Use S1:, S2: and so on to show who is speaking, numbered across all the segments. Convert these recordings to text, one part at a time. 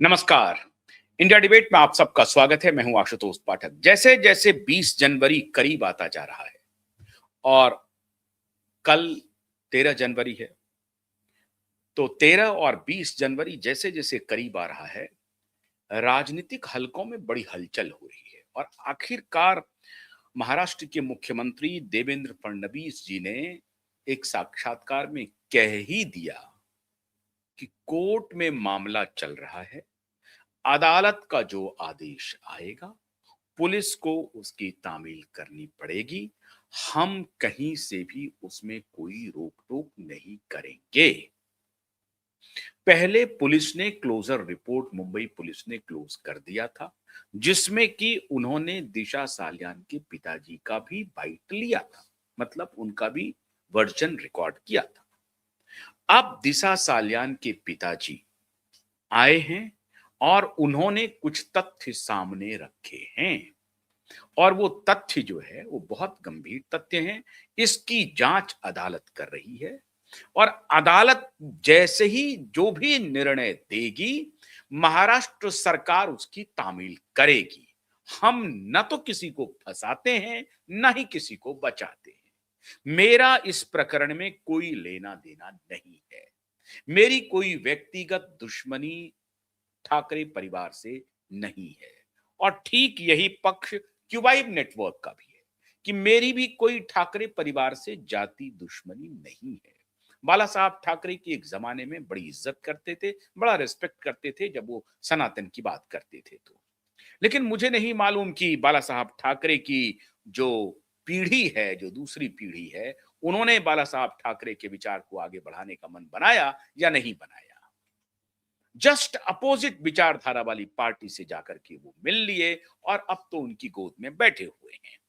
S1: नमस्कार। India debate में आप सबका स्वागत है। मैं हूं आशुतोष पाठक। जैसे जैसे 20 जनवरी करीब आता जा रहा है और कल 13 जनवरी है, तो 13 और 20 जनवरी जैसे जैसे करीब आ रहा है, राजनीतिक हलकों में बड़ी हलचल हो रही है और आखिरकार महाराष्ट्र के मुख्यमंत्री देवेंद्र फडणवीस जी ने एक साक्षात्कार में कह ही दिया कि कोर्ट में मामला चल रहा है, अदालत का जो आदेश आएगा पुलिस को उसकी तामील करनी पड़ेगी। हम कहीं से भी उसमें कोई रोक टोक नहीं करेंगे। पहले पुलिस ने क्लोजर रिपोर्ट, मुंबई पुलिस ने क्लोज कर दिया था, जिसमें कि उन्होंने दिशा सालियान के पिताजी का भी बाइट लिया था, मतलब उनका भी वर्जन रिकॉर्ड किया था। अब दिशा सालियान के पिताजी आए हैं और उन्होंने कुछ तथ्य सामने रखे हैं और वो तथ्य जो है वो बहुत गंभीर तथ्य हैं। इसकी जांच अदालत कर रही है और अदालत जैसे ही जो भी निर्णय देगी, महाराष्ट्र सरकार उसकी तामील करेगी। हम न तो किसी को फंसाते हैं, न ही किसी को बचाते हैं। मेरा इस प्रकरण में कोई लेना देना नहीं है। मेरी कोई व्यक्तिगत दुश्मनी ठाकरे परिवार से नहीं है और ठीक यही पक्ष क्यूबाइव नेटवर्क का भी है कि मेरी भी कोई ठाकरे परिवार से जाति दुश्मनी नहीं है। बाला साहब ठाकरे की एक जमाने में बड़ी इज्जत करते थे, बड़ा रिस्पेक्ट करते थे जब वो सनातन की बात करते थे तो। लेकिन मुझे नहीं मालूम कि बाला साहब ठाकरे की जो पीढ़ी है, जो दूसरी पीढ़ी है, उन्होंने बाला साहब ठाकरे के विचार को आगे बढ़ाने का मन बनाया या नहीं बनाया। जस्ट अपोजिट विचारधारा वाली पार्टी से जाकर के वो मिल लिए और अब तो उनकी गोद में बैठे हुए हैं।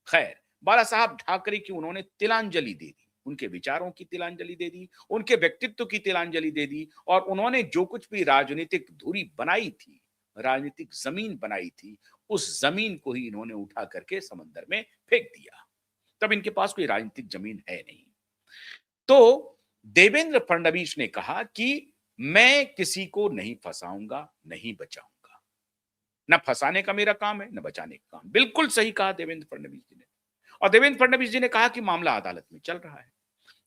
S1: खैर, बाला साहब ठाकरे की उन्होंने तिलांजलि दे दी, उनके विचारों की तिलांजलि दे दी, उनके व्यक्तित्व की तिलांजलि दे दी और उन्होंने जो कुछ भी राजनीतिक धुरी बनाई थी, राजनीतिक जमीन बनाई थी, उस जमीन को ही इन्होंने उठा करके समंदर में फेंक दिया। तब इनके पास कोई राजनीतिक जमीन है नहीं। तो देवेंद्र फडणवीस ने कहा कि मैं किसी को नहीं फंसाऊंगा, नहीं बचाऊंगा। ना फंसाने का मेरा काम है, ना बचाने का काम। बिल्कुल सही कहा देवेंद्र फडणवीस जी ने। और देवेंद्र फडणवीस जी ने कहा कि मामला अदालत में चल रहा है।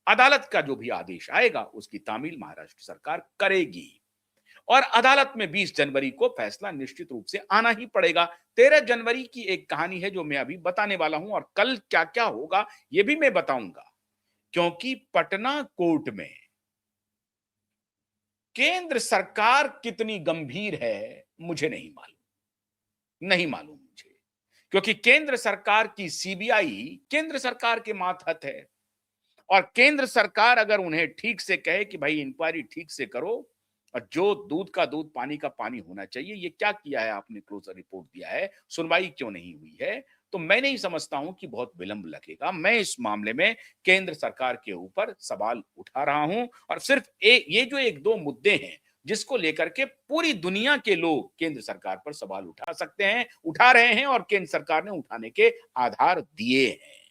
S1: अदालत का जो भी आदेश आएगा उसकी तामील महाराष्ट्र सरकार करेगी और अदालत में 20 जनवरी को फैसला निश्चित रूप से आना ही पड़ेगा। 13 जनवरी की एक कहानी है जो मैं अभी बताने वाला हूं और कल क्या-क्या होगा यह भी मैं बताऊंगा। क्योंकि पटना कोर्ट में केंद्र सरकार कितनी गंभीर है, मुझे नहीं मालूम मुझे। क्योंकि केंद्र सरकार की सीबीआई केंद्र सरकार के मातहत है और केंद्र सरकार अगर उन्हें ठीक से कहे कि भाई इंक्वायरी ठीक से करो और जो दूध का दूध पानी का पानी होना चाहिए, ये क्या किया है आपने, क्लोजर रिपोर्ट दिया है, सुनवाई क्यों नहीं हुई है, तो मैं नहीं समझता हूं कि बहुत विलंब लगेगा। मैं इस मामले में केंद्र सरकार के ऊपर सवाल उठा रहा हूं और सिर्फ ये जो एक दो मुद्दे हैं जिसको लेकर के पूरी दुनिया के लोग केंद्र सरकार पर सवाल उठा सकते हैं, उठा रहे हैं और केंद्र सरकार ने उठाने के आधार दिए हैं।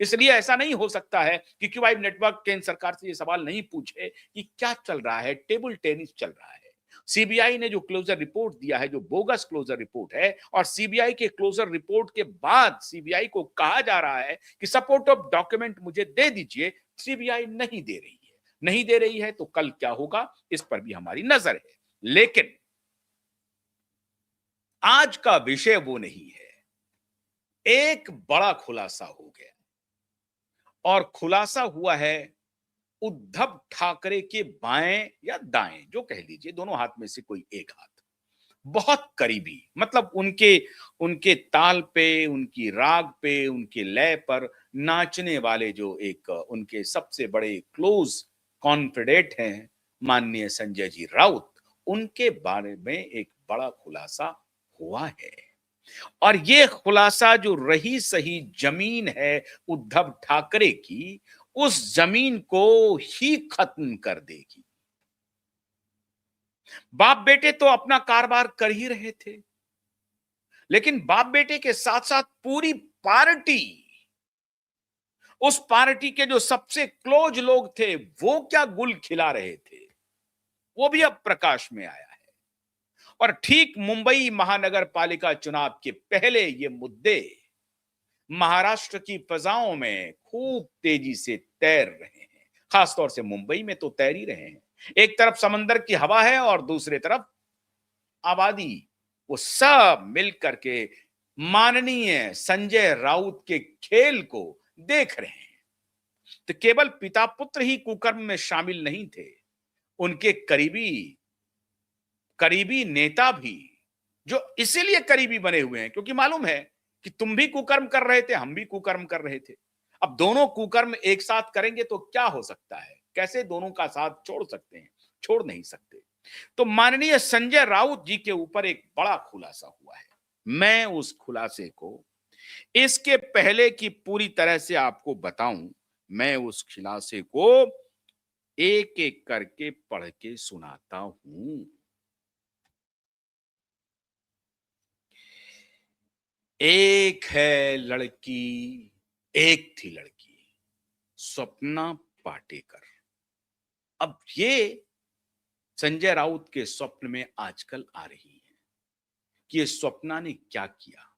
S1: इसलिए ऐसा नहीं हो सकता है कि क्यूबाइव नेटवर्क केंद्र सरकार से ये सवाल नहीं पूछे कि क्या चल रहा है, टेबल टेनिस चल रहा है। सीबीआई ने जो क्लोजर रिपोर्ट दिया है, जो बोगस क्लोजर रिपोर्ट है, और सीबीआई के क्लोजर रिपोर्ट के बाद सीबीआई को कहा जा रहा है कि सपोर्ट ऑफ डॉक्यूमेंट मुझे दे दीजिए, सीबीआई नहीं दे रही है। नहीं दे रही है तो कल क्या होगा इस पर भी हमारी नजर है। लेकिन आज का विषय वो नहीं है। एक बड़ा खुलासा हो गया और खुलासा हुआ है उद्धव ठाकरे के बाएं या दाएं, जो कह लीजिए, दोनों हाथ में से कोई एक हाथ, बहुत करीबी, मतलब उनके उनके ताल पे, उनकी राग पे, उनके लय पर नाचने वाले जो एक उनके सबसे बड़े क्लोज कॉन्फिडेंट हैं माननीय संजय जी राउत, उनके बारे में एक बड़ा खुलासा हुआ है। और ये खुलासा जो रही सही जमीन है उद्धव ठाकरे की, उस जमीन को ही खत्म कर देगी। बाप बेटे तो अपना कारोबार कर ही रहे थे, लेकिन बाप बेटे के साथ साथ पूरी पार्टी, उस पार्टी के जो सबसे क्लोज लोग थे, वो क्या गुल खिला रहे थे, वो भी अब प्रकाश में आया है। और ठीक मुंबई महानगर पालिका चुनाव के पहले ये मुद्दे महाराष्ट्र की फिजाओं में खूब तेजी से तैर रहे हैं। खासतौर से मुंबई में तो तैर ही रहे हैं। एक तरफ समंदर की हवा है और दूसरी तरफ आबादी। वो सब मिल करके माननीय संजय राउत के खेल को देख रहे हैं। तो केवल पिता पुत्र ही कुकर्म में शामिल नहीं थे, उनके करीबी करीबी नेता भी, जो इसीलिए करीबी बने हुए हैं क्योंकि मालूम है कि तुम भी कुकर्म कर रहे थे, हम भी कुकर्म कर रहे थे। अब दोनों कुकर्म एक साथ करेंगे तो क्या हो सकता है? कैसे दोनों का साथ छोड़ सकते हैं? छोड़ नहीं सकते। तो माननीय संजय राउत जी के ऊपर एक बड़ा खुलासा हुआ है। मैं उस खुलासे को इसके पहले की पूरी तरह से आपको बताऊं, मैं उस खुलासे को एक एक करके पढ़ के सुनाता हूं। एक है लड़की, एक थी लड़की, स्वप्ना पाटेकर। अब ये संजय राउत के स्वप्न में आजकल आ रही है कि ये स्वप्ना ने क्या किया।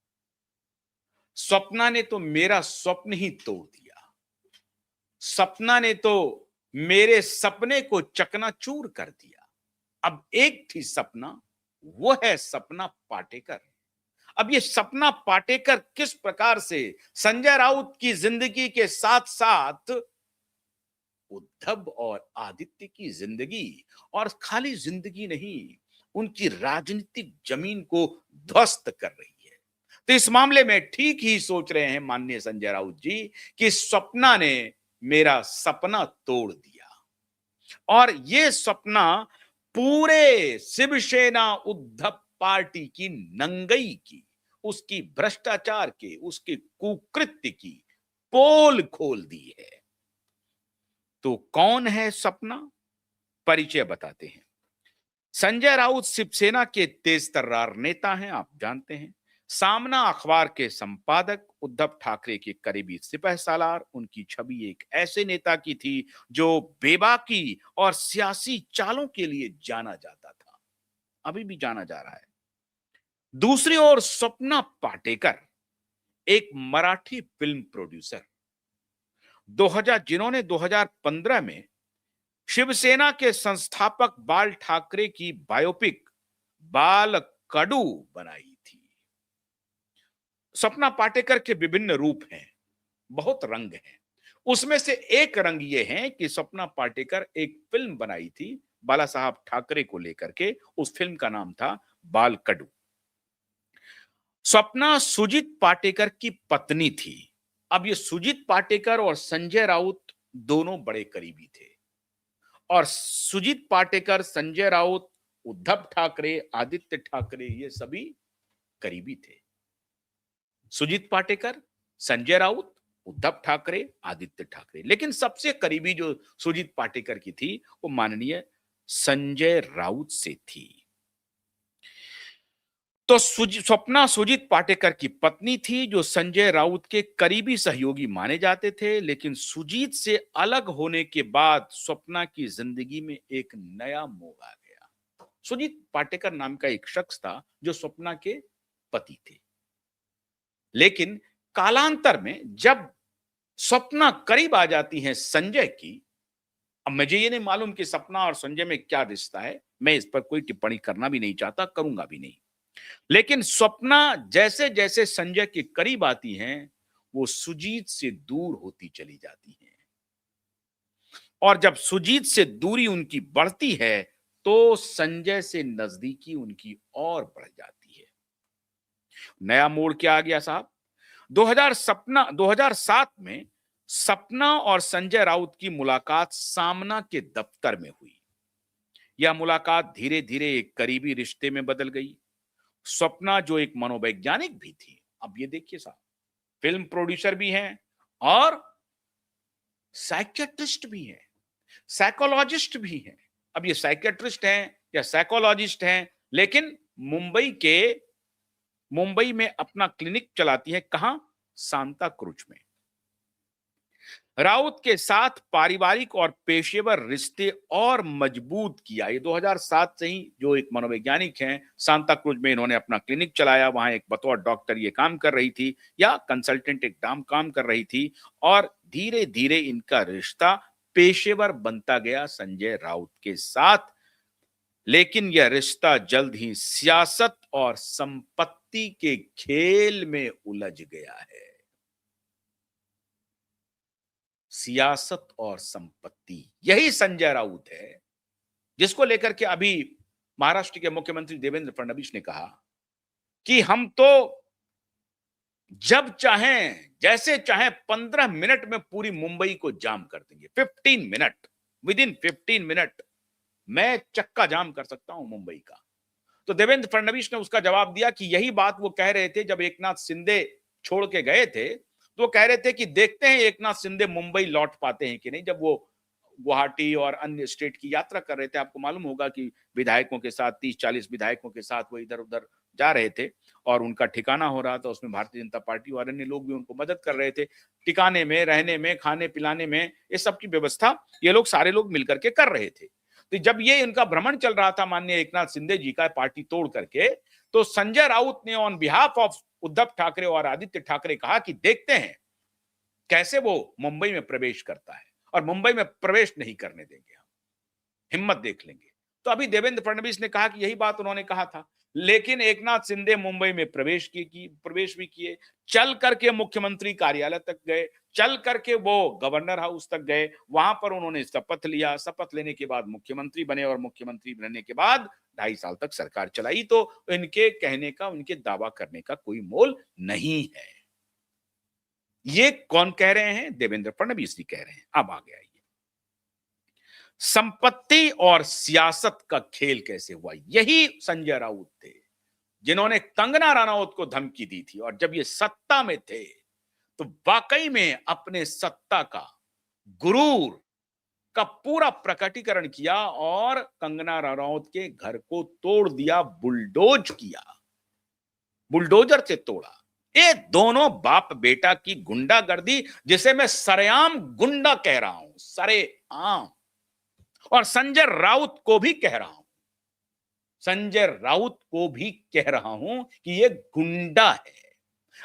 S1: स्वप्ना ने तो मेरा स्वप्न ही तोड़ दिया। सपना ने तो मेरे सपने को चकनाचूर कर दिया। अब एक थी सपना, वो है सपना पाटेकर। अब ये सपना पाटेकर किस प्रकार से संजय राउत की जिंदगी के साथ साथ उद्धव और आदित्य की जिंदगी, और खाली जिंदगी नहीं, उनकी राजनीतिक जमीन को ध्वस्त कर रही है। तो इस मामले में ठीक ही सोच रहे हैं माननीय संजय राउत जी कि स्वप्ना ने मेरा सपना तोड़ दिया, और ये सपना पूरे शिवसेना उद्धव पार्टी की नंगई की, उसकी भ्रष्टाचार के, उसके कुकृत्य की पोल खोल दी है। तो कौन है सपना? परिचय बताते हैं। संजय राउत शिवसेना के तेज तर्रार नेता हैं, आप जानते हैं। सामना अखबार के संपादक, उद्धव ठाकरे के करीबी सिपहसालार। उनकी छवि एक ऐसे नेता की थी जो बेबाकी और सियासी चालों के लिए जाना जाता था, अभी भी जाना जा रहा है। दूसरी ओर स्वप्ना पाटेकर एक मराठी फिल्म प्रोड्यूसर, 2000 जिन्होंने 2015 में शिवसेना के संस्थापक बाल ठाकरे की बायोपिक बाल कडू बनाई थी। सपना पाटेकर के विभिन्न रूप हैं, बहुत रंग हैं। उसमें से एक रंग ये है कि सपना पाटेकर एक फिल्म बनाई थी बाला साहब ठाकरे को लेकर के। उस फिल्म का नाम था बाल कडू। सपना सुजीत पाटेकर की पत्नी थी। अब ये सुजीत पाटेकर और संजय राउत दोनों बड़े करीबी थे, और सुजीत पाटेकर, संजय राउत, उद्धव ठाकरे, आदित्य ठाकरे, ये सभी करीबी थे। सुजीत पाटेकर, संजय राउत, उद्धव ठाकरे, आदित्य ठाकरे। लेकिन सबसे करीबी जो सुजीत पाटेकर की थी वो माननीय संजय राउत से थी। तो स्वप्ना सुजीत पाटेकर की पत्नी थी, जो संजय राउत के करीबी सहयोगी माने जाते थे। लेकिन सुजीत से अलग होने के बाद स्वप्ना की जिंदगी में एक नया मोड़ आ गया। सुजीत पाटेकर नाम का एक शख्स था जो स्वप्ना के पति थे। लेकिन कालांतर में जब स्वप्ना करीब आ जाती हैं संजय की, अब मुझे ये नहीं मालूम कि सपना और संजय में क्या रिश्ता है, मैं इस पर कोई टिप्पणी करना भी नहीं चाहता, करूंगा भी नहीं। लेकिन स्वप्ना जैसे जैसे संजय के करीब आती हैं, वो सुजीत से दूर होती चली जाती हैं, और जब सुजीत से दूरी उनकी बढ़ती है तो संजय से नजदीकी उनकी और बढ़ जाती है। नया मोड़ क्या आ गया साहब? 2007 में सपना और संजय राउत की मुलाकात सामना के दफ्तर में हुई। यह मुलाकात धीरे धीरे एक करीबी रिश्ते में बदल गई। स्वप्ना जो एक मनोवैज्ञानिक भी थी, अब ये देखिए साहब, फिल्म प्रोड्यूसर भी हैं और साइकियाट्रिस्ट भी हैं, साइकोलॉजिस्ट भी हैं। अब ये साइकियाट्रिस्ट हैं या साइकोलॉजिस्ट हैं, लेकिन मुंबई में अपना क्लिनिक चलाती है। कहां? सांता क्रूज में। राउत के साथ पारिवारिक और पेशेवर रिश्ते और मजबूत किया। ये 2007 से ही जो एक मनोवैज्ञानिक हैं, सांता क्रूज में इन्होंने अपना क्लिनिक चलाया, वहां एक बतौर डॉक्टर ये काम कर रही थी या कंसल्टेंट एक काम कर रही थी, और धीरे धीरे इनका रिश्ता पेशेवर बनता गया संजय राउत के साथ। लेकिन यह रिश्ता जल्द ही सियासत और संपत्ति के खेल में उलझ गया है। सियासत और संपत्ति, यही संजय राउत है जिसको लेकर के अभी महाराष्ट्र के मुख्यमंत्री देवेंद्र फडणवीस ने कहा कि हम तो जब चाहें जैसे चाहें 15 मिनट में पूरी मुंबई को जाम कर देंगे। 15 मिनट, विद इन 15 मिनट मैं चक्का जाम कर सकता हूं मुंबई का। तो देवेंद्र फडणवीस ने उसका जवाब दिया कि यही बात वो कह रहे थे जब एकनाथ शिंदे छोड़ के गए थे, तो वो कह रहे थे कि देखते हैं एकनाथ शिंदे मुंबई लौट पाते हैं कि नहीं। जब वो गुवाहाटी और अन्य स्टेट की यात्रा कर रहे थे, आपको मालूम होगा कि विधायकों के साथ 30-40 विधायकों के साथ वो इधर उधर जा रहे थे और उनका ठिकाना हो रहा था, उसमें भारतीय जनता पार्टी और अन्य लोग भी उनको मदद कर रहे थे, ठिकाने में, रहने में, खाने पिलाने में, ये सब की व्यवस्था ये लोग सारे लोग मिलकर के कर रहे थे। तो जब ये इनका भ्रमण चल रहा था माननीय एकनाथ शिंदे जी का पार्टी तोड़ करके, तो संजय राउत ने on behalf of Uddhav Thackeray और आदित्य ठाकरे कहा कि देखते हैं कैसे वो मुंबई में प्रवेश करता है, और मुंबई में प्रवेश नहीं करने देंगे, हम हिम्मत देख लेंगे। तो अभी देवेंद्र फडणवीस ने कहा कि यही बात उन्होंने कहा था, लेकिन एकनाथ शिंदे मुंबई में प्रवेश भी किए, चल करके मुख्यमंत्री कार्यालय तक गए, चल करके वो गवर्नर हाउस तक गए, वहां पर उन्होंने शपथ लिया, शपथ लेने के बाद मुख्यमंत्री बने और मुख्यमंत्री बनने के बाद 2.5 साल तक सरकार चलाई। तो इनके कहने का, उनके दावा करने का कोई मोल नहीं है। ये कौन कह रहे हैं? देवेंद्र फडणवीस जी कह रहे हैं। अब आ गया ये संपत्ति और सियासत का खेल कैसे हुआ। यही संजय राउत थे जिन्होंने कंगना रनौत को धमकी दी थी, और जब ये सत्ता में थे तो वाकई में अपने सत्ता का, गुरूर का पूरा प्रकटीकरण किया और कंगना रनौत के घर को तोड़ दिया, बुलडोज किया, बुलडोजर से तोड़ा। ये दोनों बाप बेटा की गुंडागर्दी, जिसे मैं सरेआम गुंडा कह रहा हूं, सरेआम, और संजय राउत को भी कह रहा हूं, संजय राउत को भी कह रहा हूं कि ये गुंडा है।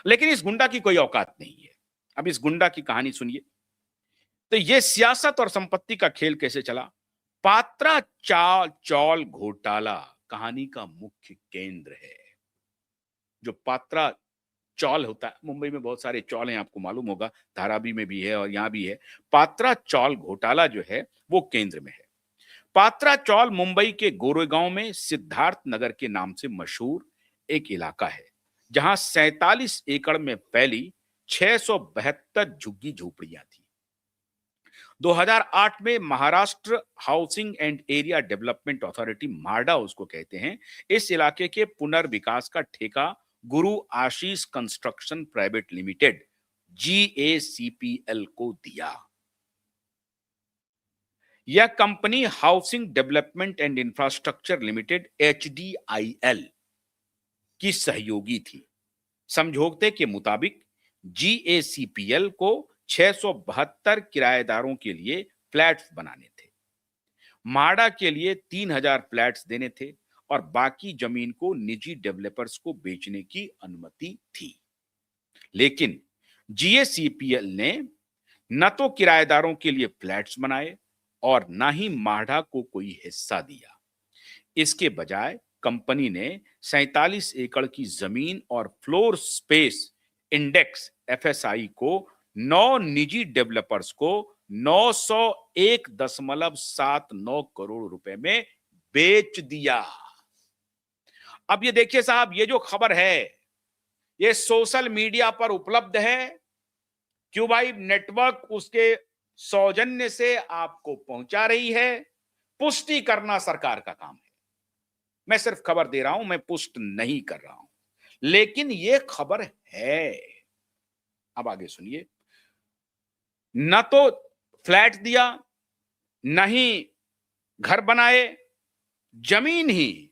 S1: लेकिन इस गुंडा की कोई औकात नहीं है। अब इस गुंडा की कहानी सुनिए। तो ये सियासत और संपत्ति का खेल कैसे चला। पात्रा चौल घोटाला कहानी का मुख्य केंद्र है। जो पात्रा चौल होता है, मुंबई में बहुत सारे चौल हैं, आपको मालूम होगा, धारावी में भी है और यहां भी है। पात्रा चौल घोटाला जो है वो केंद्र में है। पात्रा चौल मुंबई के गोरेगांव में सिद्धार्थ नगर के नाम से मशहूर एक इलाका है, जहां 47 एकड़ में फैली 672 झुग्गी झोपड़ियां थी। 2008 में Maharashtra housing and area development authority, MHADA उसको कहते हैं, इस इलाके के पुनर्विकास का ठेका गुरु आशीष कंस्ट्रक्शन प्राइवेट लिमिटेड GACPL को दिया। यह company housing development and infrastructure limited HDIL की सहयोगी थी। समझौते के मुताबिक GACPL को 672 किराएदारों के लिए फ्लैट्स बनाने थे, माडा के लिए 3000 फ्लैट्स देने थे और बाकी जमीन को निजी डेवलपर्स को बेचने की अनुमति थी। लेकिन GACPL ने न तो किराएदारों के लिए फ्लैट्स बनाए और न ही माढ़ा को कोई हिस्सा दिया। इसके बजाय कंपनी ने 47 एकड़ की जमीन और फ्लोर स्पेस इंडेक्स FSI को 9 निजी डेवलपर्स को 901.79 करोड़ रुपए में बेच दिया। अब ये देखिए साहब, ये जो खबर है ये सोशल मीडिया पर उपलब्ध है। क्यों भाई? नेटवर्क उसके सौजन्य से आपको पहुंचा रही है। पुष्टि करना सरकार का काम है। मैं सिर्फ खबर दे रहा हूं, मैं पुष्ट नहीं कर रहा हूं, लेकिन यह खबर है। अब आगे सुनिए। न तो फ्लैट दिया, न ही घर बनाए, जमीन ही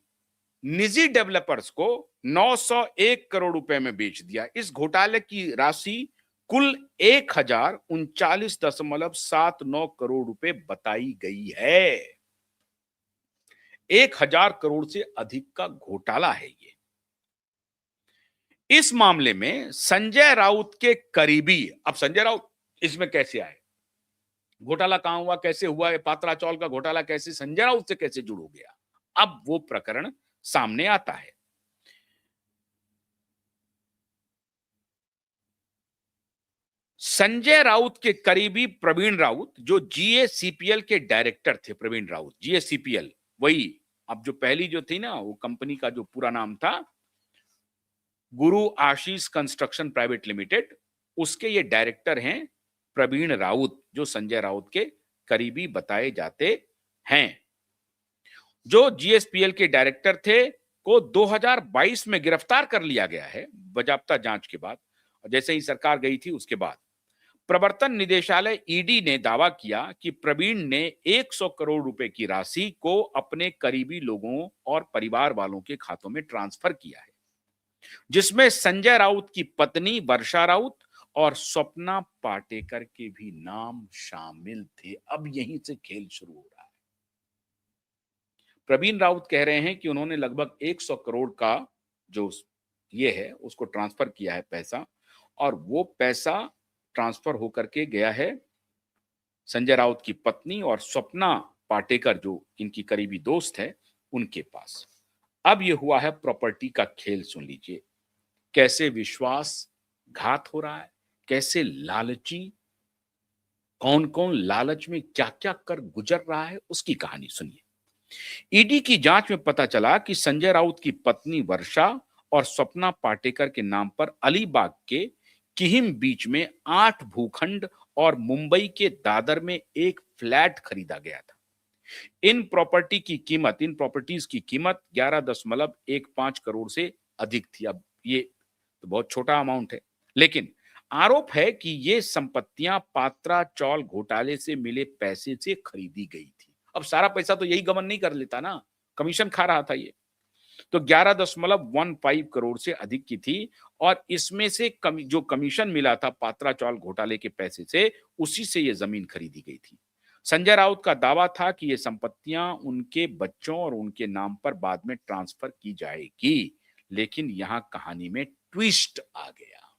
S1: निजी डेवलपर्स को 901 करोड़ रुपए में बेच दिया। इस घोटाले की राशि कुल 1039.79 करोड़ बताई गई है। 1000 करोड़ से अधिक का घोटाला है ये। इस मामले में संजय राउत के करीबी, अब संजय राउत इसमें कैसे आए, घोटाला कहां हुआ, कैसे हुआ, ये पात्रा चौल का घोटाला कैसे संजय राउत से कैसे जुड़ हो गया, अब वो प्रकरण सामने आता है। संजय राउत के करीबी प्रवीण राउत, जो जीएसीपीएल के डायरेक्टर थे, प्रवीण राउत जीएसीपीएल, वही अब जो पहली जो थी ना, वो कंपनी का जो पूरा नाम था गुरु आशीष कंस्ट्रक्शन प्राइवेट लिमिटेड, उसके ये डायरेक्टर हैं प्रवीण राउत, जो संजय राउत के करीबी बताए जाते हैं। जो जीएसपीएल के डायरेक्टर थे को 2022 में गिरफ्तार कर लिया गया है बाजाप्ता जांच के बाद, और जैसे ही सरकार गई थी उसके बाद प्रवर्तन निदेशालय ईडी ने दावा किया कि प्रवीण ने 100 करोड़ रुपए की राशि को अपने करीबी लोगों और परिवार वालों के खातों में ट्रांसफर किया है, जिसमें संजय राउत की पत्नी वर्षा राउत और स्वप्ना पाटेकर के भी नाम शामिल थे। अब यहीं से खेल शुरू हो रहा है। प्रवीण राउत कह रहे हैं कि उन्होंने लगभग 100 करोड़ का जो ये है उसको ट्रांसफर किया है पैसा, और वो पैसा ट्रांसफर होकर के गया है संजय राउत की पत्नी और स्वप्ना पाटेकर, जो इनकी करीबी दोस्त है, उनके पास। अब ये हुआ है प्रॉपर्टी का खेल। सुन लीजिए कैसे विश्वासघात हो रहा है, कैसे लालची, कौन कौन लालच में क्या क्या कर गुजर रहा है, उसकी कहानी सुनिए। ईडी की जांच में पता चला कि संजय राउत की पत्नी वर्षा और स्वप्ना पाटेकर के नाम पर अलीबाग के किहिम बीच में 8 भूखंड और मुंबई के दादर में एक फ्लैट खरीदा गया था। इन प्रॉपर्टीज की कीमत 11.15 करोड़ से अधिक थी। अब ये तो बहुत छोटा अमाउंट है, लेकिन आरोप है कि ये संपत्तियां पात्रा चौल घोटाले से मिले पैसे से खरीदी गई थी। अब सारा पैसा तो यही गबन नहीं कर लेता ना, कमीशन खा रहा था ये। तो 11.15 करोड़ से अधिक की थी, और इसमें से जो कमीशन मिला था पात्रा चौल घोटाले के पैसे से, उसी से ये जमीन खरीदी गई थी। संजय राउत का दावा था कि ये संपत्तियां उनके बच्चों और उनके नाम पर बाद में ट्रांसफर की जाएगी, लेकिन यहां कहानी में ट्विस्ट आ गया।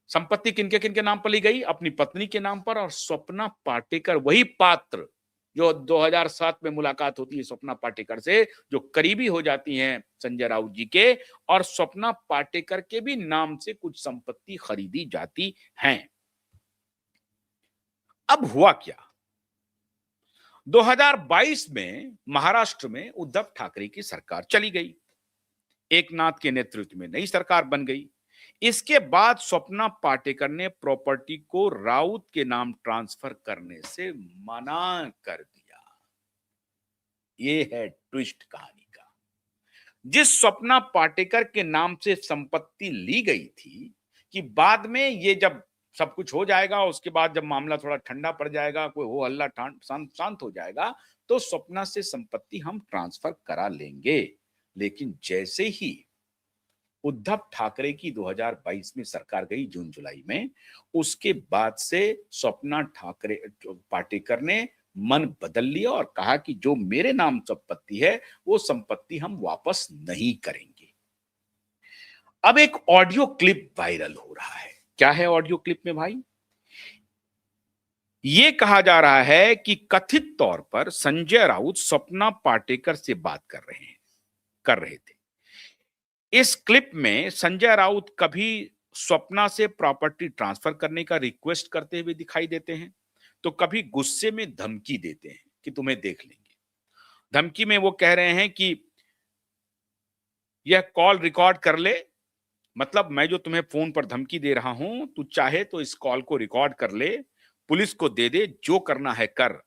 S1: संपत्ति किनके किनके नाम पर ली गई? अपनी पत्नी के नाम पर, और स्वप्ना पाटेकर, वही पात्र जो 2007 में मुलाकात होती है स्वप्ना पाटेकर से, जो करीबी हो जाती हैं संजय राउत जी के, और स्वप्ना पाटेकर के भी नाम से कुछ संपत्ति खरीदी जाती हैं। अब हुआ क्या? 2022 में महाराष्ट्र में उद्धव ठाकरे की सरकार चली गई, एकनाथ के नेतृत्व में नई सरकार बन गई। इसके बाद स्वप्ना पाटेकर ने प्रॉपर्टी को राउत के नाम ट्रांसफर करने से मना कर दिया। ये है ट्विस्ट कहानी का। जिस स्वप्ना पाटेकर के नाम से संपत्ति ली गई थी कि बाद में ये जब सब कुछ हो जाएगा, उसके बाद जब मामला थोड़ा ठंडा पड़ जाएगा, कोई हो हल्ला शांत हो जाएगा, तो स्वप्ना से संपत्ति हम ट्रांसफर करा लेंगे। लेकिन जैसे ही उद्धव ठाकरे की 2022 में सरकार गई जून जुलाई में, उसके बाद से स्वप्ना ठाकरे पाटेकर ने मन बदल लिया और कहा कि जो मेरे नाम संपत्ति है वो संपत्ति हम वापस नहीं करेंगे। अब एक ऑडियो क्लिप वायरल हो रहा है। क्या है ऑडियो क्लिप में भाई? ये कहा जा रहा है कि कथित तौर पर संजय राउत स्वप्ना पाटेकर से बात कर रहे थे। इस क्लिप में संजय राउत कभी स्वप्ना से प्रॉपर्टी ट्रांसफर करने का रिक्वेस्ट करते हुए दिखाई देते हैं, तो कभी गुस्से में धमकी देते हैं कि तुम्हें देख लेंगे। धमकी में वो कह रहे हैं कि यह कॉल रिकॉर्ड कर ले, मतलब मैं जो तुम्हें फोन पर धमकी दे रहा हूं, तू चाहे तो इस कॉल को रिकॉर्ड कर ले, पुलिस को दे दे, जो करना है कर,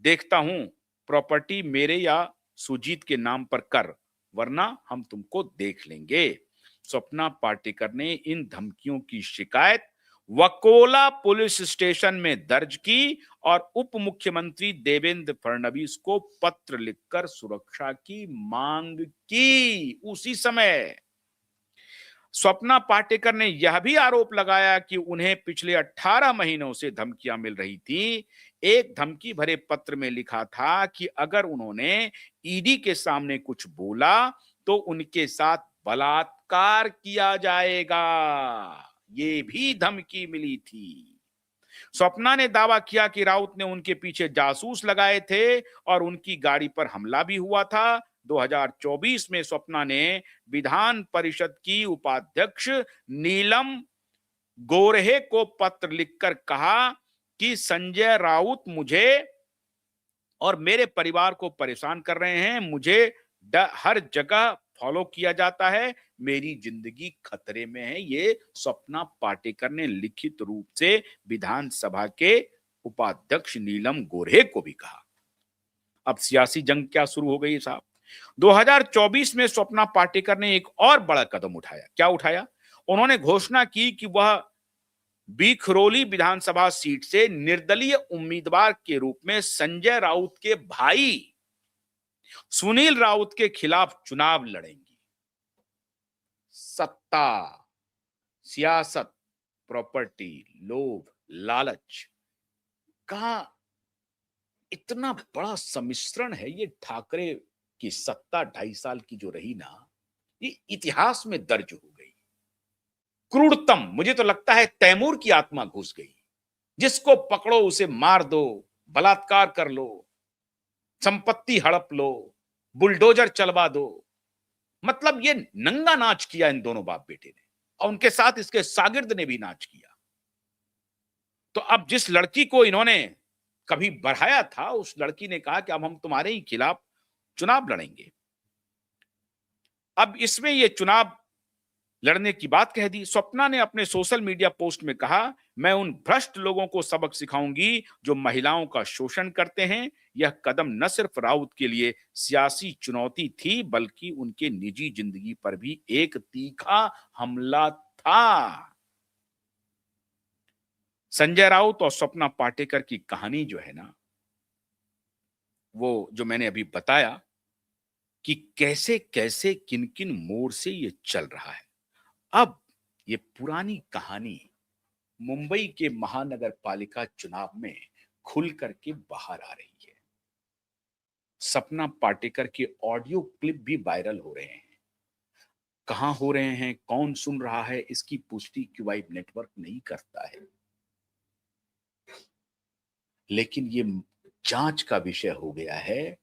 S1: देखता हूं प्रॉपर्टी मेरे या सुजीत के नाम पर कर, वरना हम तुमको देख लेंगे। स्वप्ना पाटेकर ने इन धमकियों की शिकायत वकोला पुलिस स्टेशन में दर्ज की और उप मुख्यमंत्री देवेंद्र फडणवीस को पत्र लिखकर सुरक्षा की मांग की। उसी समय स्वप्ना पाटेकर ने यह भी आरोप लगाया कि उन्हें पिछले 18 महीनों से धमकियां मिल रही थी। एक धमकी भरे पत्र में लिखा था कि अगर उन्होंने ईडी के सामने कुछ बोला तो उनके साथ बलात्कार किया जाएगा। ये भी धमकी मिली थी। स्वप्ना ने दावा किया कि राउत ने उनके पीछे जासूस लगाए थे और उनकी गाड़ी पर हमला भी हुआ था। 2024 में स्वप्ना ने विधान परिषद की उपाध्यक्ष नीलम गोरहे को पत्र लिखकर कहा कि संजय राउत मुझे और मेरे परिवार को परेशान कर रहे हैं। मुझे हर जगह फॉलो किया जाता है। मेरी जिंदगी खतरे में है। ये स्वप्ना पाटेकर ने लिखित रूप से विधानसभा के उपाध्यक्ष नीलम गोरहे को भी कहा। अब सियासी जंग क्या शुरू हो गई साहब। 2024 में स्वप्ना पाटेकर ने एक और बड़ा कदम उठाया। क्या उठाया? उन्होंने घोषणा की कि वह बीखरोली विधानसभा सीट से निर्दलीय उम्मीदवार के रूप में संजय राउत के भाई सुनील राउत के खिलाफ चुनाव लड़ेंगी। सत्ता, सियासत, प्रॉपर्टी, लोभ, लालच का इतना बड़ा सम्मिश्रण है। ये ठाकरे की सत्ता 2.5 साल की जो रही ना, ये इतिहास में दर्ज हो गई। क्रूरतम, मुझे तो लगता है तैमूर की आत्मा घुस गई। जिसको पकड़ो उसे मार दो, बलात्कार कर लो, संपत्ति हड़प लो, बुलडोजर चलवा दो। मतलब ये नंगा नाच किया इन दोनों बाप बेटे ने, और उनके साथ इसके शागिर्द ने भी नाच किया। तो अब जिस लड़की को इन्होंने कभी बढ़ाया था, उस लड़की ने कहा कि अब हम तुम्हारे ही खिलाफ चुनाव लड़ेंगे। अब इसमें ये चुनाव लड़ने की बात कह दी। स्वप्ना ने अपने सोशल मीडिया पोस्ट में कहा, मैं उन भ्रष्ट लोगों को सबक सिखाऊंगी जो महिलाओं का शोषण करते हैं। यह कदम न सिर्फ राउत के लिए सियासी चुनौती थी, बल्कि उनके निजी जिंदगी पर भी एक तीखा हमला था। संजय राउत और स्वप्ना पाटेकर की कहानी जो है ना, वो जो मैंने अभी बताया कि कैसे कैसे किन किन मोड़ से ये चल रहा है। अब ये पुरानी कहानी मुंबई के महानगर पालिका चुनाव में खुल करके बाहर आ रही है। सपना पाटेकर के ऑडियो क्लिप भी वायरल हो रहे हैं। कहां हो रहे हैं, कौन सुन रहा है, इसकी पुष्टि क्यूआई नेटवर्क नहीं करता है। लेकिन ये जांच का विषय हो गया है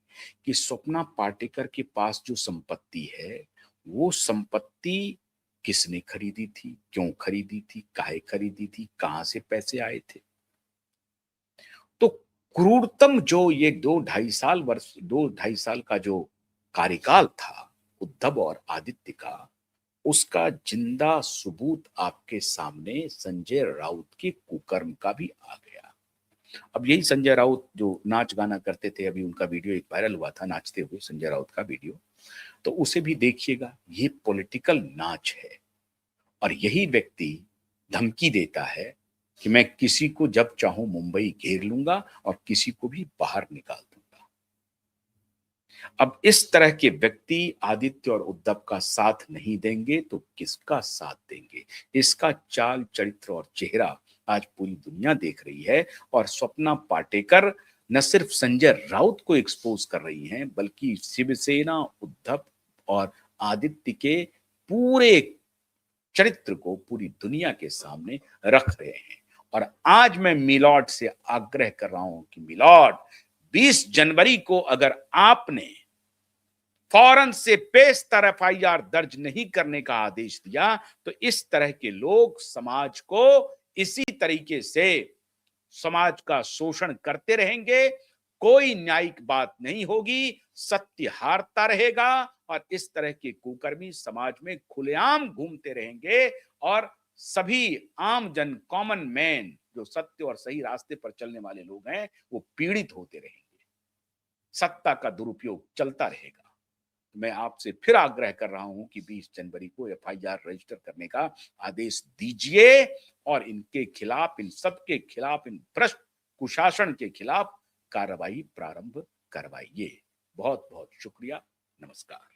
S1: कि स्वप्ना पाटेकर के पास जो संपत्ति है, वो संपत्ति किसने खरीदी थी, क्यों खरीदी थी, काहे खरीदी थी, कहां से पैसे आए थे। तो क्रूरतम जो ये 2-2.5 साल का जो कार्यकाल था उद्धव और आदित्य का, उसका जिंदा सबूत आपके सामने संजय राउत के कुकर्म का भी आ गया। अब यही संजय राउत जो नाच गाना करते थे, अभी उनका वीडियो एक वायरल हुआ था नाचते हुए, संजय राउत का वीडियो, तो उसे भी देखिएगा। ये पॉलिटिकल नाच है और यही व्यक्ति धमकी देता है कि मैं किसी को जब चाहूं मुंबई घेर लूंगा और किसी को भी बाहर निकाल दूंगा। अब इस तरह के व्यक्ति आदित्य और उद्धव का साथ नहीं देंगे तो किसका साथ देंगे? इसका चाल, चरित्र और चेहरा आज पूरी दुनिया देख रही है। और स्वप्ना पाटेकर न सिर्फ संजय राउत को एक्सपोज कर रही हैं, बल्कि शिवसेना, उद्धव और आदित्य के पूरे चरित्र को पूरी दुनिया के सामने रख रहे हैं। और आज मैं मिलॉर्ड से आग्रह कर रहा हूं कि मिलॉर्ड, 20 जनवरी को अगर आपने फौरन से पेशतर एफआईआर दर्ज नहीं करने का आदेश दिया तो इस तरह के लोग समाज को इसी तरीके से समाज का शोषण करते रहेंगे। कोई न्यायिक बात नहीं होगी, सत्य हारता रहेगा और इस तरह के कुकर्मी समाज में खुलेआम घूमते रहेंगे और सभी आम जन, कॉमन मैन, जो सत्य और सही रास्ते पर चलने वाले लोग हैं, वो पीड़ित होते रहेंगे। सत्ता का दुरुपयोग चलता रहेगा। मैं आपसे फिर आग्रह कर रहा हूं कि 20 जनवरी को एफआईआर रजिस्टर करने का आदेश दीजिए और इनके खिलाफ, इन सबके खिलाफ, इन भ्रष्ट कुशासन के खिलाफ कार्रवाई प्रारंभ करवाइए। बहुत बहुत शुक्रिया। नमस्कार।